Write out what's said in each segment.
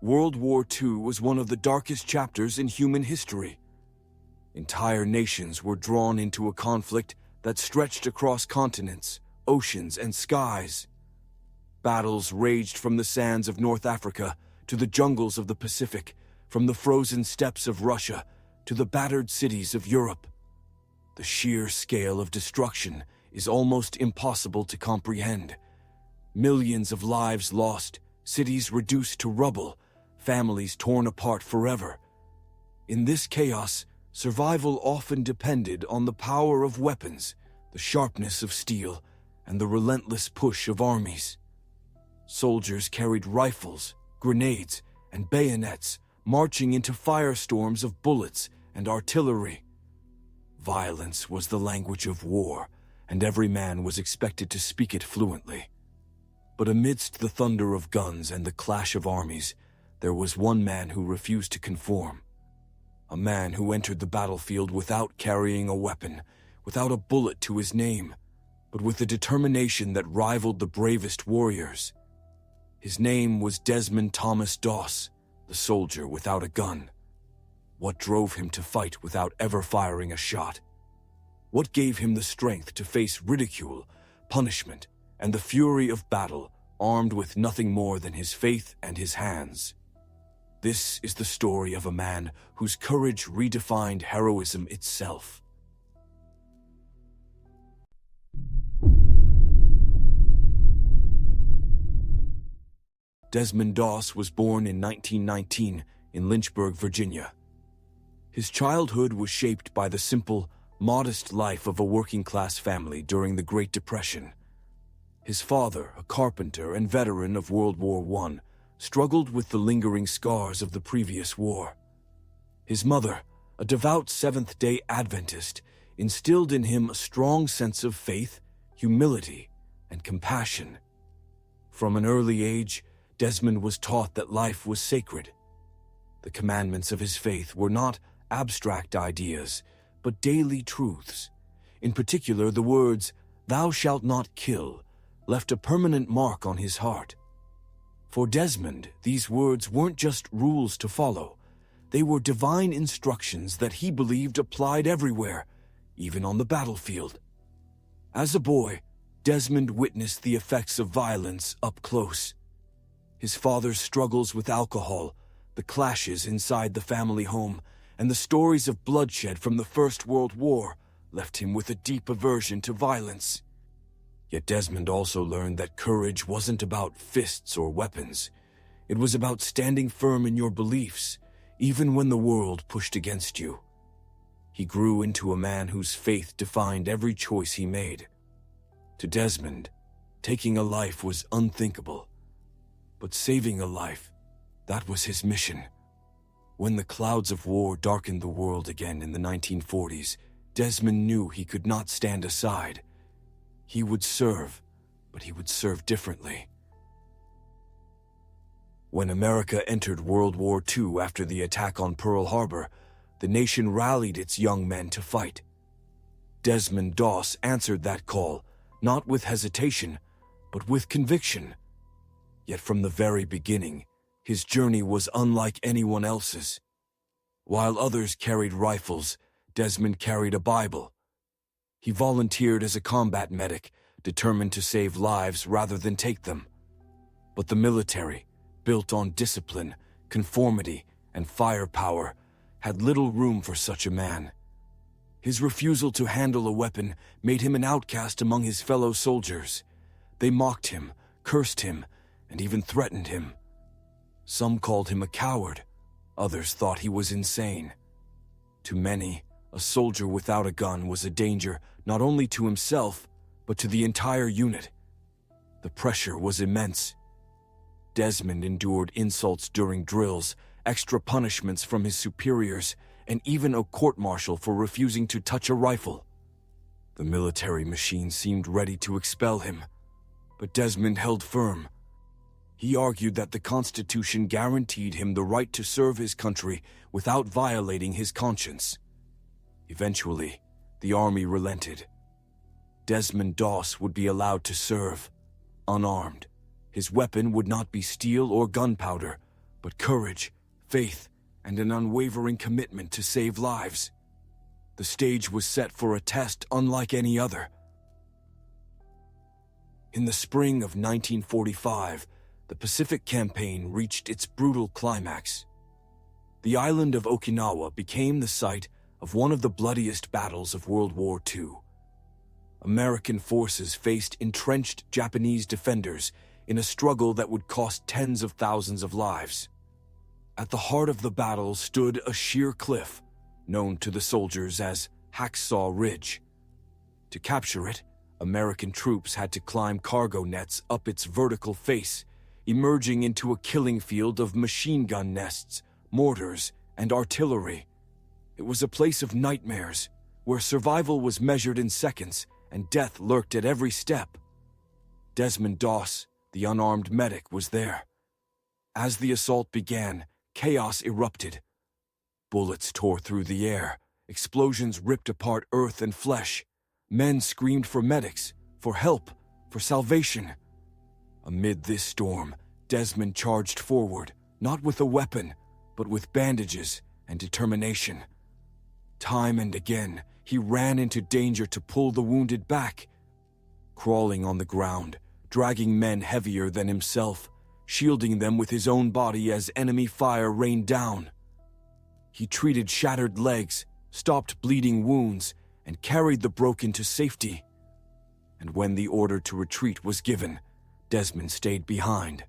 World War II was one of the darkest chapters in human history. Entire nations were drawn into a conflict that stretched across continents, oceans, and skies. Battles raged from the sands of North Africa to the jungles of the Pacific, from the frozen steppes of Russia to the battered cities of Europe. The sheer scale of destruction is almost impossible to comprehend. Millions of lives lost, cities reduced to rubble, families torn apart forever. In this chaos, survival often depended on the power of weapons, the sharpness of steel, and the relentless push of armies. Soldiers carried rifles, grenades, and bayonets, marching into firestorms of bullets and artillery. Violence was the language of war, and every man was expected to speak it fluently. But amidst the thunder of guns and the clash of armies, there was one man who refused to conform. A man who entered the battlefield without carrying a weapon, without a bullet to his name, but with a determination that rivaled the bravest warriors. His name was Desmond Doss, the soldier without a gun. What drove him to fight without ever firing a shot? What gave him the strength to face ridicule, punishment, and the fury of battle, armed with nothing more than his faith and his hands? This is the story of a man whose courage redefined heroism itself. Desmond Doss was born in 1919 in Lynchburg, Virginia. His childhood was shaped by the simple, modest life of a working-class family during the Great Depression. His father, a carpenter and veteran of World War I, struggled with the lingering scars of the previous war. His mother, a devout Seventh-day Adventist, instilled in him a strong sense of faith, humility, and compassion. From an early age, Desmond was taught that life was sacred. The commandments of his faith were not abstract ideas, but daily truths. In particular, the words, "Thou shalt not kill," left a permanent mark on his heart. For Desmond, these words weren't just rules to follow. They were divine instructions that he believed applied everywhere, even on the battlefield. As a boy, Desmond witnessed the effects of violence up close. His father's struggles with alcohol, the clashes inside the family home, and the stories of bloodshed from the First World War left him with a deep aversion to violence. Yet Desmond also learned that courage wasn't about fists or weapons. It was about standing firm in your beliefs, even when the world pushed against you. He grew into a man whose faith defined every choice he made. To Desmond, taking a life was unthinkable. But saving a life, that was his mission. When the clouds of war darkened the world again in the 1940s, Desmond knew he could not stand aside. He would serve, but he would serve differently. When America entered World War II after the attack on Pearl Harbor, the nation rallied its young men to fight. Desmond Doss answered that call, not with hesitation, but with conviction. Yet from the very beginning, his journey was unlike anyone else's. While others carried rifles, Desmond carried a Bible. He volunteered as a combat medic, determined to save lives rather than take them. But the military, built on discipline, conformity, and firepower, had little room for such a man. His refusal to handle a weapon made him an outcast among his fellow soldiers. They mocked him, cursed him, and even threatened him. Some called him a coward, others thought he was insane. To many, a soldier without a gun was a danger not only to himself, but to the entire unit. The pressure was immense. Desmond endured insults during drills, extra punishments from his superiors, and even a court-martial for refusing to touch a rifle. The military machine seemed ready to expel him, but Desmond held firm. He argued that the Constitution guaranteed him the right to serve his country without violating his conscience. Eventually, the army relented. Desmond Doss would be allowed to serve, unarmed. His weapon would not be steel or gunpowder, but courage, faith, and an unwavering commitment to save lives. The stage was set for a test unlike any other. In the spring of 1945, the Pacific Campaign reached its brutal climax. The island of Okinawa became the site of one of the bloodiest battles of World War II. American forces faced entrenched Japanese defenders in a struggle that would cost tens of thousands of lives. At the heart of the battle stood a sheer cliff, known to the soldiers as Hacksaw Ridge. To capture it, American troops had to climb cargo nets up its vertical face, emerging into a killing field of machine gun nests, mortars, and artillery. It was a place of nightmares, where survival was measured in seconds and death lurked at every step. Desmond Doss, the unarmed medic, was there. As the assault began, chaos erupted. Bullets tore through the air, explosions ripped apart earth and flesh. Men screamed for medics, for help, for salvation. Amid this storm, Desmond charged forward, not with a weapon, but with bandages and determination. Time and again, he ran into danger to pull the wounded back. Crawling on the ground, dragging men heavier than himself, shielding them with his own body as enemy fire rained down. He treated shattered legs, stopped bleeding wounds, and carried the broken to safety. And when the order to retreat was given, Desmond stayed behind.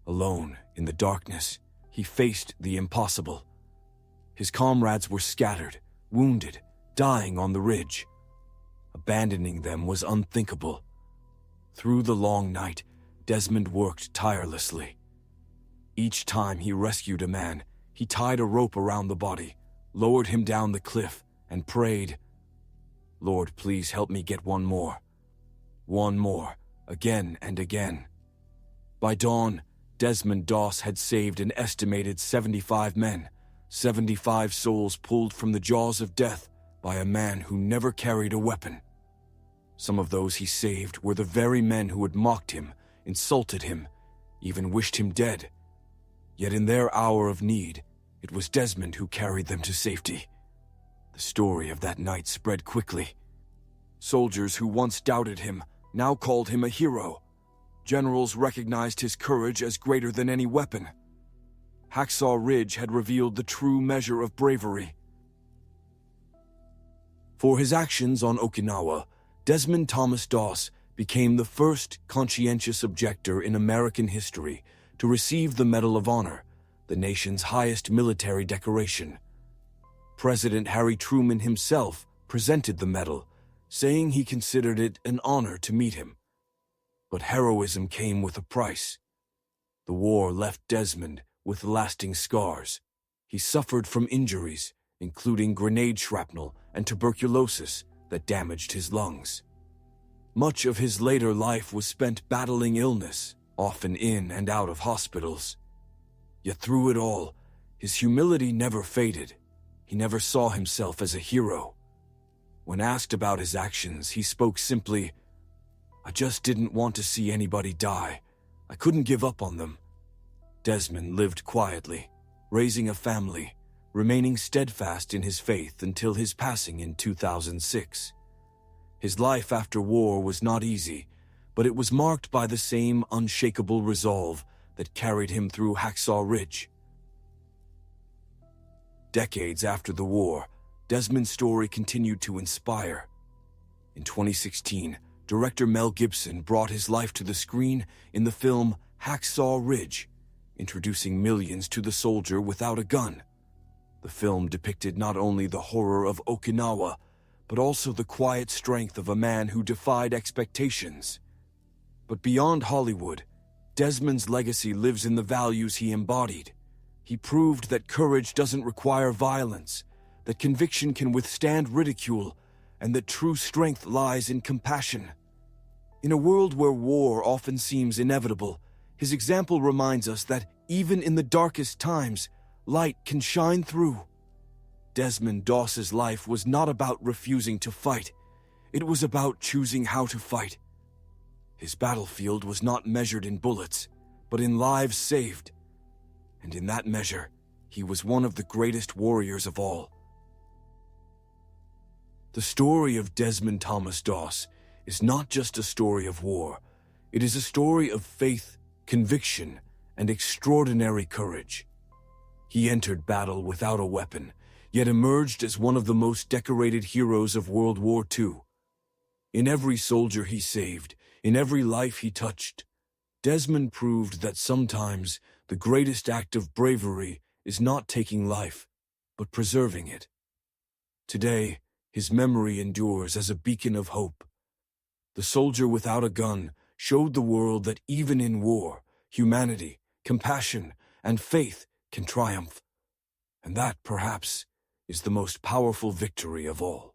Alone, in the darkness, he faced the impossible. His comrades were scattered, wounded, dying on the ridge. Abandoning them was unthinkable. Through the long night, Desmond worked tirelessly. Each time he rescued a man, he tied a rope around the body, lowered him down the cliff, and prayed, "Lord, please help me get one more." One more, again and again. By dawn, Desmond Doss had saved an estimated 75 men, 75 souls pulled from the jaws of death by a man who never carried a weapon. Some of those he saved were the very men who had mocked him, insulted him, even wished him dead. Yet in their hour of need, it was Desmond who carried them to safety. The story of that night spread quickly. Soldiers who once doubted him now called him a hero. Generals recognized his courage as greater than any weapon. Hacksaw Ridge had revealed the true measure of bravery. For his actions on Okinawa, Desmond Thomas Doss became the first conscientious objector in American history to receive the Medal of Honor, the nation's highest military decoration. President Harry Truman himself presented the medal, saying he considered it an honor to meet him. But heroism came with a price. The war left Desmond with lasting scars. He suffered from injuries, including grenade shrapnel and tuberculosis that damaged his lungs. Much of his later life was spent battling illness, often in and out of hospitals. Yet through it all, his humility never faded. He never saw himself as a hero. When asked about his actions, he spoke simply, "I just didn't want to see anybody die. I couldn't give up on them." Desmond lived quietly, raising a family, remaining steadfast in his faith until his passing in 2006. His life after war was not easy, but it was marked by the same unshakable resolve that carried him through Hacksaw Ridge. Decades after the war, Desmond's story continued to inspire. In 2016, director Mel Gibson brought his life to the screen in the film Hacksaw Ridge, introducing millions to the soldier without a gun. The film depicted not only the horror of Okinawa, but also the quiet strength of a man who defied expectations. But beyond Hollywood, Desmond's legacy lives in the values he embodied. He proved that courage doesn't require violence, that conviction can withstand ridicule, and that true strength lies in compassion. In a world where war often seems inevitable, his example reminds us that even in the darkest times, light can shine through. Desmond Doss's life was not about refusing to fight. It was about choosing how to fight. His battlefield was not measured in bullets, but in lives saved. and in that measure, he was one of the greatest warriors of all. The story of Desmond Thomas Doss is not just a story of war. It is a story of faith, conviction, and extraordinary courage. He entered battle without a weapon, yet emerged as one of the most decorated heroes of World War II. In every soldier he saved, in every life he touched, Desmond proved that sometimes the greatest act of bravery is not taking life, but preserving it. Today, his memory endures as a beacon of hope. The soldier without a gun showed the world that even in war, humanity, compassion, and faith can triumph. And that, perhaps, is the most powerful victory of all.